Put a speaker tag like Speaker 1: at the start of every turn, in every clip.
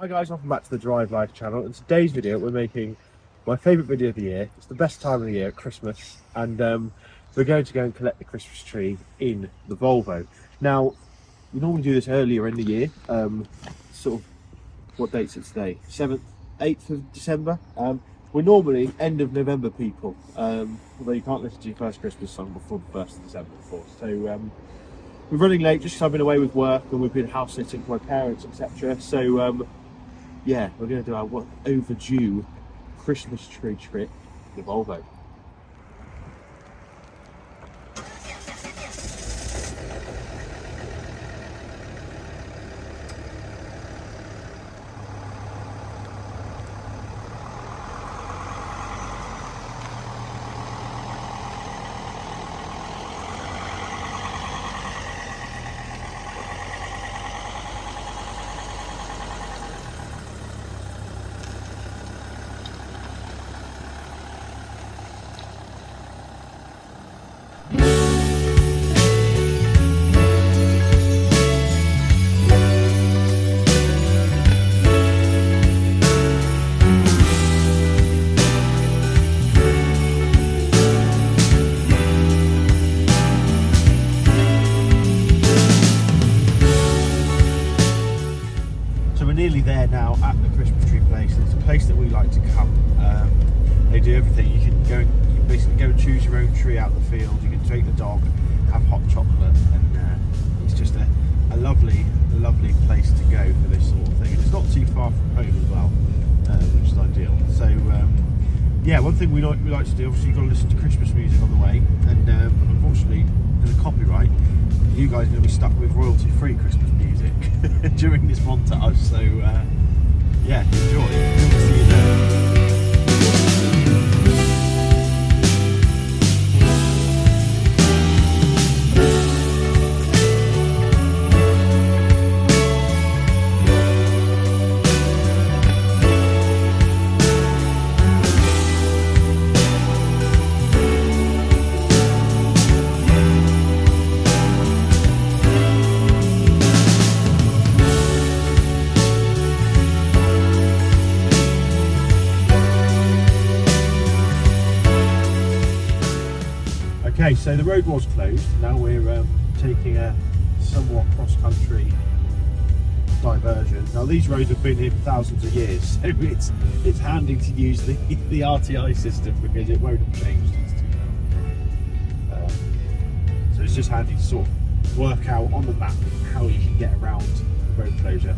Speaker 1: Hi guys, welcome back to the Drive Life channel. In today's video we're making my favourite video of the year. It's the best time of the year, Christmas, and we're going to go and collect the Christmas tree in the Volvo. Now, we normally do this earlier in the year, sort of, what date's it today? 7th, 8th of December. We're normally end of November people, although you can't listen to your first Christmas song before the 1st of December, of course. So we're running late just because I've been away with work and we've been house sitting for my parents, etc. So yeah, we're going to do our overdue Christmas tree trip in the Volvo. Nearly there now at the Christmas tree place. It's a place that we like to come. They do everything. You can basically go and choose your own tree out the field. You can take the dog, have hot chocolate, and it's just a lovely place to go for this sort of thing. And it's not too far from home as well, which is ideal. So yeah, one thing we like to do, obviously you've got to listen to Christmas music on the way, and unfortunately because of copyright, you guys are going to be stuck with royalty-free Christmas music during this montage, so yeah, enjoy. We'll see you there. Okay, so the road was closed. Now we're taking a somewhat cross-country diversion. Now these roads have been here for thousands of years, so it's handy to use the RTI system because it won't have changed since 2000. So it's just handy to sort of work out on the map how you can get around the road closure.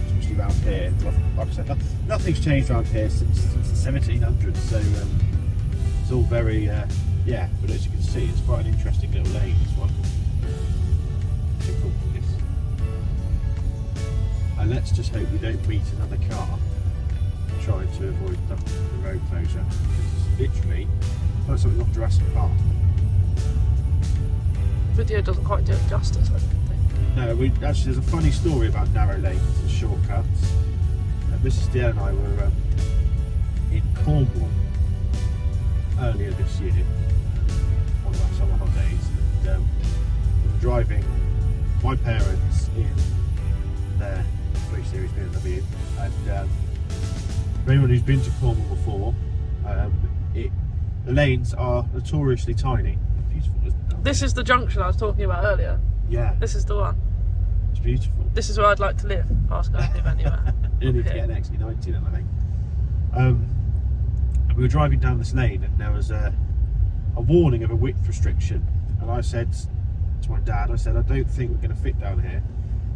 Speaker 1: Especially around here, like I said, nothing's changed around here since the 1700s, so it's all very yeah, but as you can see, it's quite an interesting little lane, this one. And let's just hope we don't meet another car trying to avoid the road closure. It's literally like something off Jurassic Park.
Speaker 2: The video doesn't quite do it justice, I don't think.
Speaker 1: No, actually there's a funny story about narrow lanes and shortcuts. Mrs. Dale and I were in Cornwall earlier this year, one of our summer holidays, and we were driving my parents in their 3 Series BMW, and for anyone who's been to Cornwall before, the lanes are notoriously tiny. Beautiful, isn't it?
Speaker 2: This is the junction I was talking about earlier.
Speaker 1: Yeah.
Speaker 2: This is the one.
Speaker 1: It's beautiful.
Speaker 2: This is where I'd like to live. Ask I live anywhere.
Speaker 1: You need to get an XC90 then, I think. We were driving down this lane and there was a warning of a width restriction, and I said to my dad, I said, I don't think we're going to fit down here.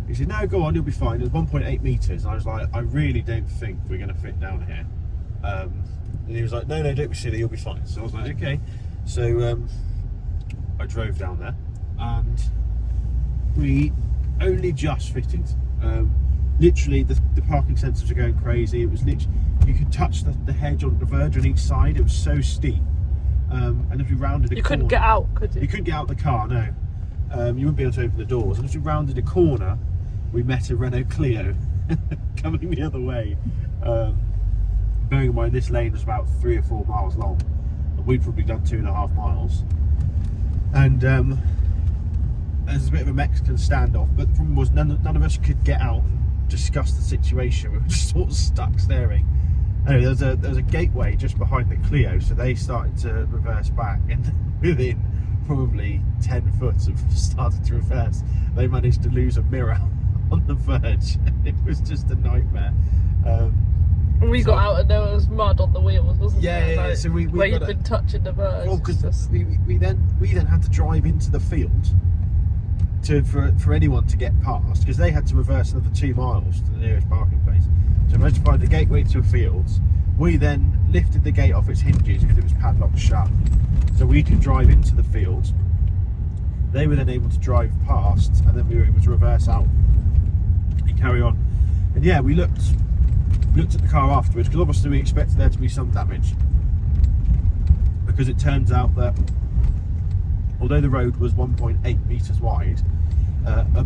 Speaker 1: He said, no, go on, you'll be fine. It was 1.8 metres, and I was like, I really don't think we're going to fit down here. And he was like, no, don't be silly, you'll be fine. So I was like, okay. So I drove down there and we only just fitted. Literally the parking sensors are going crazy. It was literally, you could touch the hedge on the verge on each side. It was so steep, and if you rounded a corner,
Speaker 2: you couldn't get out, could you?
Speaker 1: You couldn't get out the car, no. You wouldn't be able to open the doors, and as we rounded a corner we met a Renault Clio coming the other way. Bearing in mind this lane was about 3 or 4 miles long, and we'd probably done 2.5 miles. And there's a bit of a Mexican standoff, but the problem was none of us could get out and discuss the situation. We were just sort of stuck staring. Anyway, there's a gateway just behind the Clio, so they started to reverse back, and within probably 10 foot of starting to reverse, they managed to lose a mirror on the verge. It was just a nightmare.
Speaker 2: We got out and there was mud on the wheels, wasn't there?
Speaker 1: Yeah.
Speaker 2: Like,
Speaker 1: So we
Speaker 2: where
Speaker 1: got
Speaker 2: you'd been touching the verge.
Speaker 1: well, because we then had to drive into the field for anyone to get past, because they had to reverse another 2 miles to the nearest parking place. So we managed to find the gateway to a field. We then lifted the gate off its hinges because it was padlocked shut, so we could drive into the field. They were then able to drive past, and then we were able to reverse out and carry on. And yeah, we looked at the car afterwards, because obviously we expected there to be some damage, because it turns out that although the road was 1.8 metres wide, a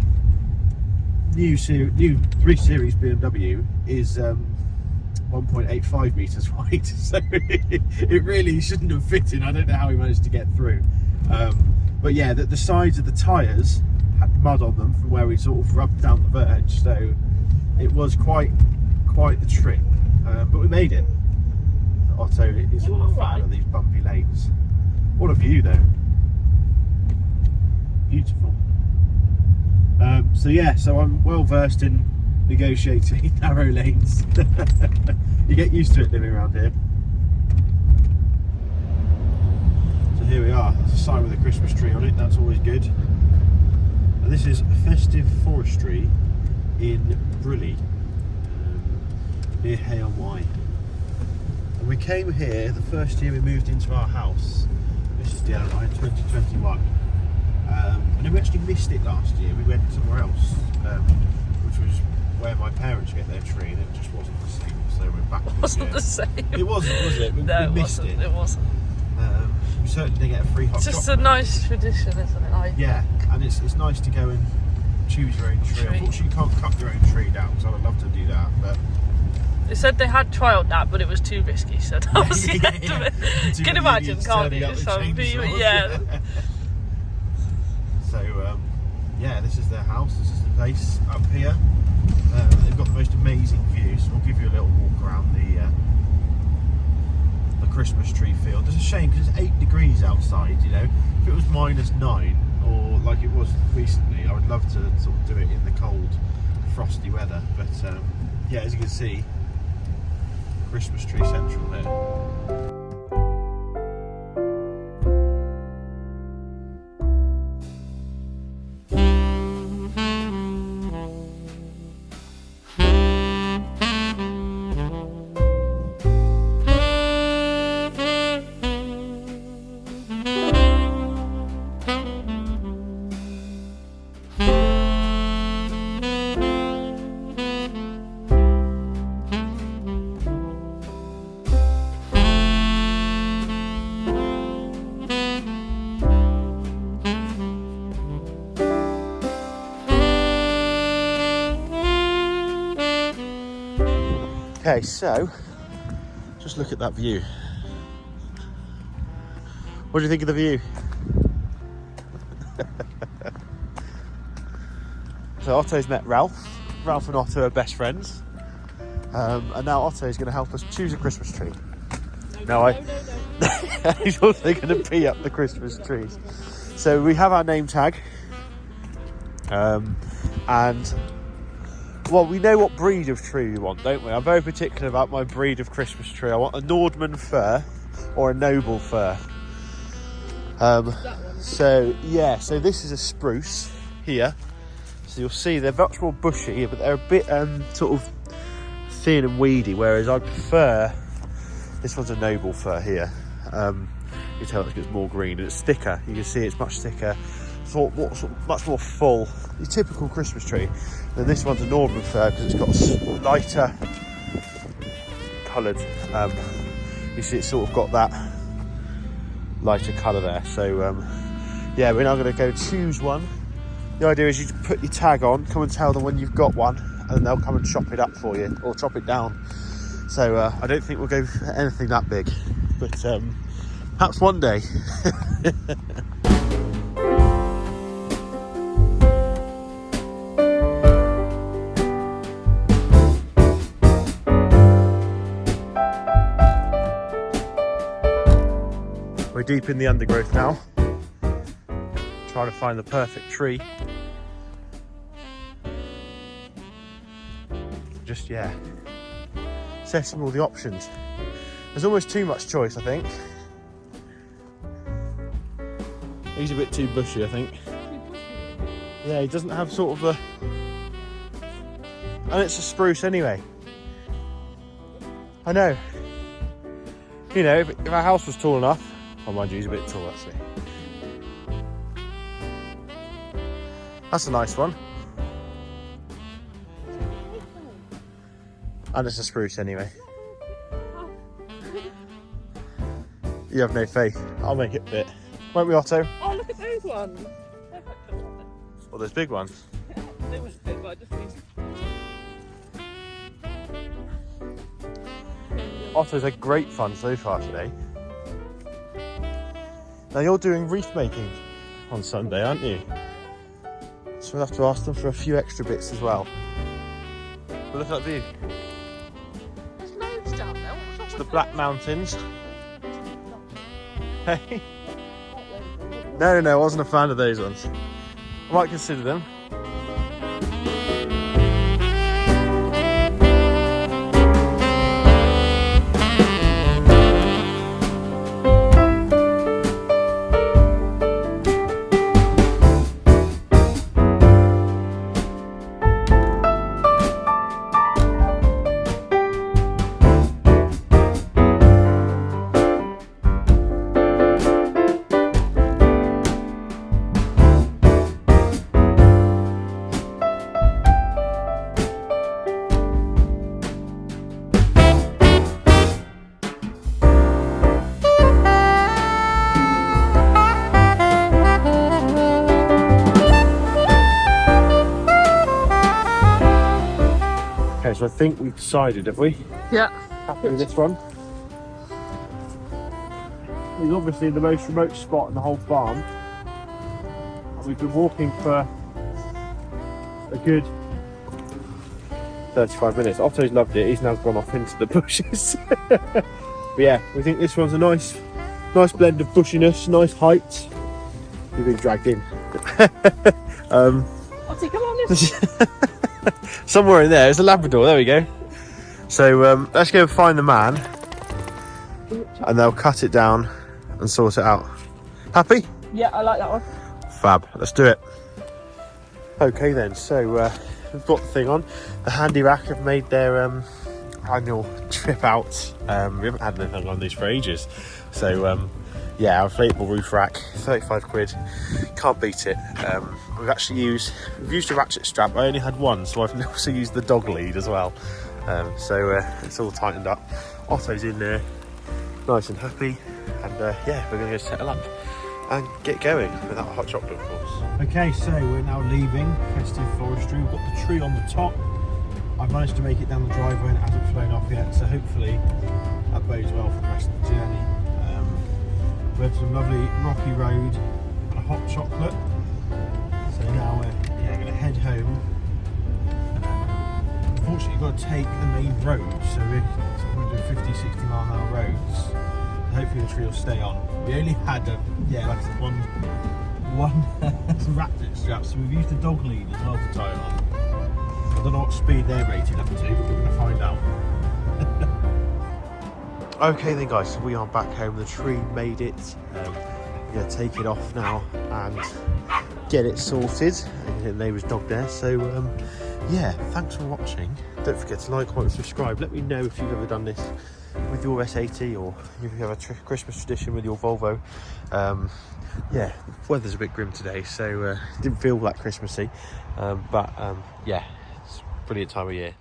Speaker 1: new 3 Series BMW is 1.85 metres wide, so it really shouldn't have fit in. I don't know how we managed to get through, but yeah, the sides of the tyres had mud on them from where we sort of rubbed down the verge, so it was quite the trip, but we made it. Otto is not a fan of these bumpy lanes. What a view though, beautiful. So yeah, so I'm well versed in negotiating narrow lanes. You get used to it living around here. So here we are, there's a sign with a Christmas tree on it, that's always good. And this is Festive Forestry in Brully, near Hay-on-Wye. And we came here the first year we moved into our house. This is the other line, 2021. And then we actually missed it last year. We went somewhere else, which was where my parents get their tree, and it just wasn't the same. So we're back this year.
Speaker 2: It wasn't the same.
Speaker 1: It wasn't, was it?
Speaker 2: No,
Speaker 1: we missed it.
Speaker 2: It wasn't.
Speaker 1: We certainly didn't get a free hot chocolate.
Speaker 2: It's just a nice tradition, isn't it?
Speaker 1: Yeah, and it's nice to go and choose your own tree. Unfortunately, you can't cut your own tree down, because I would love to do that, but
Speaker 2: They said they had trialled that, but it was too risky, so that was the end of it. You can imagine, can't you? Some people, yeah.
Speaker 1: So, yeah, this is their house, this is the place up here. They've got the most amazing view, so we'll give you a little walk around the Christmas tree field. It's a shame because it's 8 degrees outside, you know. If it was -9 or like it was recently, I would love to sort of do it in the cold, frosty weather. But yeah, as you can see, Christmas tree central here. Okay, so just look at that view. What do you think of the view? So Otto's met Ralph. Ralph and Otto are best friends. And now Otto's going to help us choose a Christmas tree. No. He's also going to pee up the Christmas trees. So we have our name tag. And well, we know what breed of tree we want, don't we? I'm very particular about my breed of Christmas tree. I want a Nordman fir or a Noble fir. So yeah, so this is a spruce here. So you'll see they're much more bushy, but they're a bit sort of thin and weedy, whereas I prefer this one's a Noble fir here. You tell it gets more green and it's thicker. You can see it's much thicker, much more full. Your typical Christmas tree. Then this one's a Nordman fir because it's got lighter coloured. You see it's sort of got that lighter colour there. So yeah, we're now going to go choose one. The idea is you put your tag on, come and tell them when you've got one, and they'll come and chop it up for you or chop it down. So I don't think we'll go for anything that big, but perhaps one day. deep in the undergrowth now, trying to find the perfect tree. Just, yeah, assessing all the options. There's almost too much choice, I think. He's a bit too bushy, I think. Yeah, he doesn't have sort of a... And it's a spruce anyway. I know. You know, if our house was tall enough... Oh, mind you, he's a bit tall, actually. That's a nice one. And it's a spruce anyway. You have no faith. I'll make it fit. Won't we, Otto?
Speaker 2: Oh, look at those ones.
Speaker 1: Well, those big ones.
Speaker 2: Yeah, they was big, but I just need...
Speaker 1: Otto's had great fun so far today. Now you're doing reef making on Sunday, aren't you? So we'll have to ask them for a few extra bits as well. But look at that view.
Speaker 2: There's loads down there.
Speaker 1: It's the Black Mountains. Hey. No, I wasn't a fan of those ones. I might consider them. So I think we've decided, have we?
Speaker 2: Yeah.
Speaker 1: Happy with this one? It's obviously the most remote spot in the whole farm. And we've been walking for a good 35 minutes. Otto's loved it. He's now gone off into the bushes. But yeah, we think this one's a nice blend of bushiness, nice height. We've been dragged in.
Speaker 2: Otto, come on in.
Speaker 1: Somewhere in there, there's a Labrador, there we go. So let's go find the man and they'll cut it down and sort it out. Happy?
Speaker 2: Yeah, I like that one.
Speaker 1: Fab, let's do it. Okay then, so we've got the thing on. The Handy Rack have made their annual trip out. We haven't had anything on these for ages. So yeah, our inflatable roof rack, 35 quid, can't beat it. We've used a ratchet strap. I only had one, so I've also used the dog lead as well. So it's all tightened up. Otto's in there, nice and happy, and yeah, we're gonna go settle up and get going without a hot chocolate, of course. Okay, so we're now leaving Festive Forestry. We've got the tree on the top. I've managed to make it down the driveway and it hasn't flown off yet, so hopefully that bodes well for the rest of the journey. We had some lovely rocky road and a hot chocolate. So now we're going to head home. Unfortunately, you've got to take the main road, so we're sort of doing 50-60 mile an hour roads. And hopefully the tree will stay on. We only had like I said, one ratchet strap, so we've used a dog lead as well to tie it on. I don't know what speed they're rated up to, but we're going to find out. Okay then guys, so we are back home. The tree made it. We're going to take it off now and get it sorted. The neighbour's dog there. So yeah, thanks for watching. Don't forget to like, comment, subscribe. Let me know if you've ever done this with your S80 or if you have a Christmas tradition with your Volvo. Yeah, weather's a bit grim today, so didn't feel that Christmassy. But yeah, it's a brilliant time of year.